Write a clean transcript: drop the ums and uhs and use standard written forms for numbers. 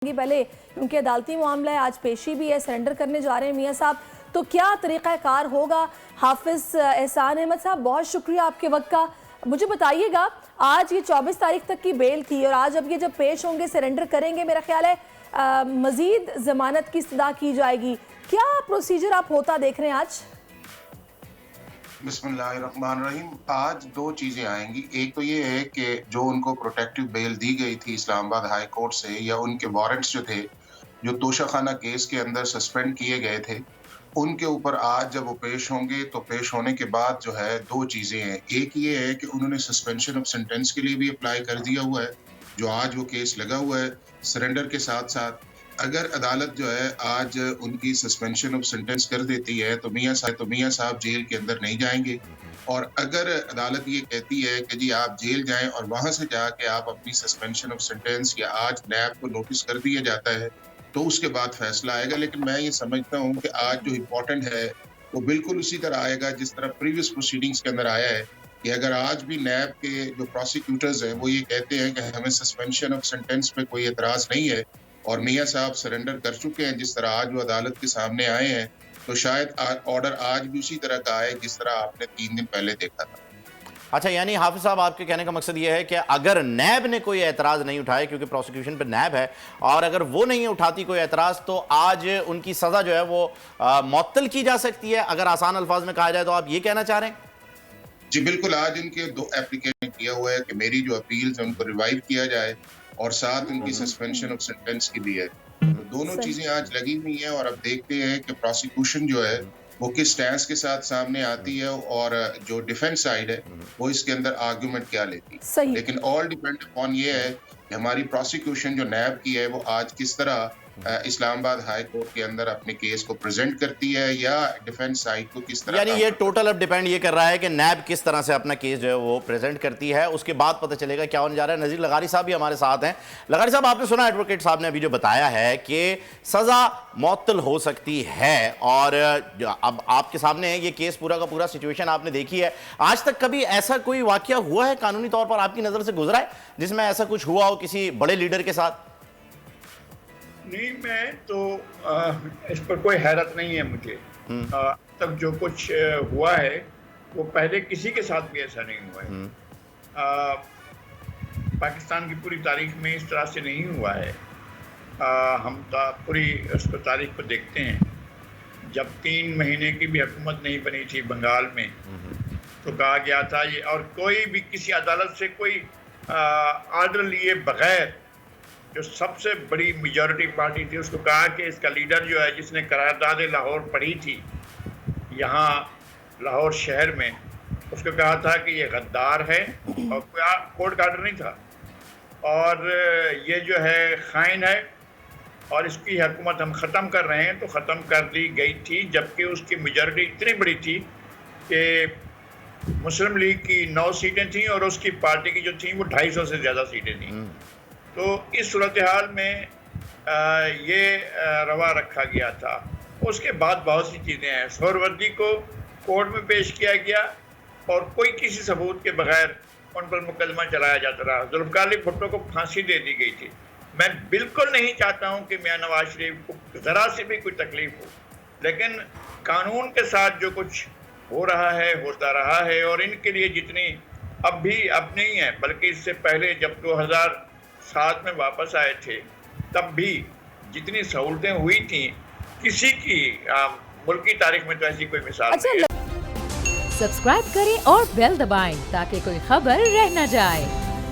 पहले क्योंकि अदालती मामला है, आज पेशी भी है, सरेंडर करने जा रहे हैं मियाँ साहब, तो क्या तरीक़ा कार होगा? हाफिज़ एहसान अहमद साहब, बहुत शुक्रिया आपके वक्त का। मुझे बताइएगा, आज ये 24 तारीख तक की बेल थी और आज अब ये जब पेश होंगे, सरेंडर करेंगे, मेरा ख्याल है मज़ीद ज़मानत की इस्तदा की जाएगी। क्या प्रोसीजर आप होता देख रहे हैं आज? बिस्मिल्लाहिर्रहमानिर्रहीम। आज दो चीज़ें आएंगी। एक तो ये है कि जो उनको प्रोटेक्टिव बेल दी गई थी इस्लामाबाद हाई कोर्ट से, या उनके वारंट्स जो थे, जो तोशाखाना केस के अंदर सस्पेंड किए गए थे, उनके ऊपर आज जब वो पेश होंगे तो पेश होने के बाद जो है दो चीज़ें हैं। एक ये है कि उन्होंने सस्पेंशन ऑफ सेंटेंस के लिए भी अप्लाई कर दिया हुआ है, जो आज वो केस लगा हुआ है सरेंडर के साथ साथ। अगर अदालत जो है आज उनकी सस्पेंशन ऑफ सेंटेंस कर देती है तो मियाँ साहब जेल के अंदर नहीं जाएंगे, और अगर अदालत ये कहती है कि जी आप जेल जाएं और वहां से जाके आप अपनी सस्पेंशन ऑफ सेंटेंस, या आज नैब को नोटिस कर दिया जाता है, तो उसके बाद फैसला आएगा। लेकिन मैं ये समझता हूँ कि आज जो इम्पोर्टेंट है वो बिल्कुल उसी तरह आएगा जिस तरह प्रीवियस प्रोसीडिंग्स के अंदर आया है, कि अगर आज भी नैब के जो प्रोसिक्यूटर्स हैं वो ये कहते हैं कि हमें सस्पेंशन ऑफ सेंटेंस पे कोई एतराज़ नहीं है और मियाँ साहब सरेंडर कर चुके हैं जिस तरह आज वो अदालत के सामने आए हैं, तो शायद ऑर्डर आज भी उसी तरह का आए जिस तरह आपने 3 दिन पहले देखा था। अच्छा, यानी हाफिज साहब आपके कहने का मकसद ये है कि अगर नैब ने कोई एतराज़ नहीं उठाया, क्योंकि प्रोसिक्यूशन पे नैब है, और अगर वो नहीं उठाती कोई एतराज़, तो आज उनकी सज़ा जो है वो मुअत्तल की जा सकती है, अगर आसान अल्फाज में कहा जाए तो। आप ये कहना चाह रहे हैं? जी बिल्कुल। आज इनके 2 एप्लीकेशन किया हुआ है कि मेरी जो अपील्स है उनको रिवाइव किया जाए, और साथ उनकी सस्पेंशन ऑफ सेंटेंस की भी है। तो दोनों चीजें आज लगी हुई हैं, और अब देखते हैं कि प्रोसिक्यूशन जो है वो किस स्टैंस के साथ सामने आती है, और जो डिफेंस साइड है वो इसके अंदर आर्गुमेंट क्या लेती है। लेकिन ऑल डिपेंड अपॉन ये है कि हमारी प्रोसिक्यूशन जो नैब की है वो आज किस तरह इस्लामाबाद हाई कोर्ट के अंदर अपने केस को प्रेजेंट करती है, या डिफेंस साइड को किस तरह। यानी ये टोटल अब डिपेंड ये कर रहा है कि नैब किस तरह से अपना केस जो है वो प्रेजेंट करती है, उसके बाद पता चलेगा क्या होने जा रहा है। नज़ीर लगारी साहब भी हमारे साथ हैं। लगारी साहब, आपने सुना एडवोकेट साहब ने अभी जो बताया है कि सज़ा मुअत्तल हो सकती है, और अब आपके सामने ये केस पूरा का पूरा सिचुएशन आपने देखी है। आज तक कभी ऐसा कोई वाकया हुआ है कानूनी तौर पर आपकी नज़र से गुजरा है जिसमें ऐसा कुछ हुआ हो किसी बड़े लीडर के साथ? नहीं, मैं तो इस पर कोई हैरत नहीं है मुझे। तब जो कुछ हुआ है वो पहले किसी के साथ भी ऐसा नहीं हुआ है। पाकिस्तान की पूरी तारीख में इस तरह से नहीं हुआ है। हम पूरी उस पर तारीख को देखते हैं। जब 3 महीने की भी हुकूमत नहीं बनी थी बंगाल में, तो कहा गया था ये, और कोई भी किसी अदालत से कोई आर्डर लिए बगैर जो सबसे बड़ी मेजॉरिटी पार्टी थी उसको कहा कि इसका लीडर जो है, जिसने करारदाद लाहौर पढ़ी थी यहाँ लाहौर शहर में, उसको कहा था कि ये गद्दार है, और कोई कोर्ट का आर्डर नहीं था, और ये जो है खाइन है, और इसकी हुकूमत हम ख़त्म कर रहे हैं। तो ख़त्म कर दी गई थी, जबकि उसकी मेजॉरिटी इतनी बड़ी थी कि मुस्लिम लीग की 9 सीटें थीं और उसकी पार्टी की जो थी वो 250 से ज़्यादा सीटें थीं। तो इस सूरत हाल में ये रवा रखा गया था। उसके बाद बहुत सी चीज़ें हैं। सोहरावर्दी को कोर्ट में पेश किया गया और कोई किसी सबूत के बगैर उन पर मुकदमा चलाया जाता रहा। जुल्फ़िकार अली भुट्टो को फांसी दे दी गई थी। मैं बिल्कुल नहीं चाहता हूँ कि मियां नवाज शरीफ को ज़रा से भी कोई तकलीफ हो, लेकिन कानून के साथ जो कुछ हो रहा है होता रहा है, और इनके लिए जितनी अब नहीं है, बल्कि इससे पहले जब 2007 में वापस आए थे तब भी जितनी सहूलतें हुई थी, किसी की मुल्क की तारीख में तो ऐसी कोई मिसाल नहीं है। सब्सक्राइब करें और बेल दबाएं ताकि कोई खबर रह न जाए।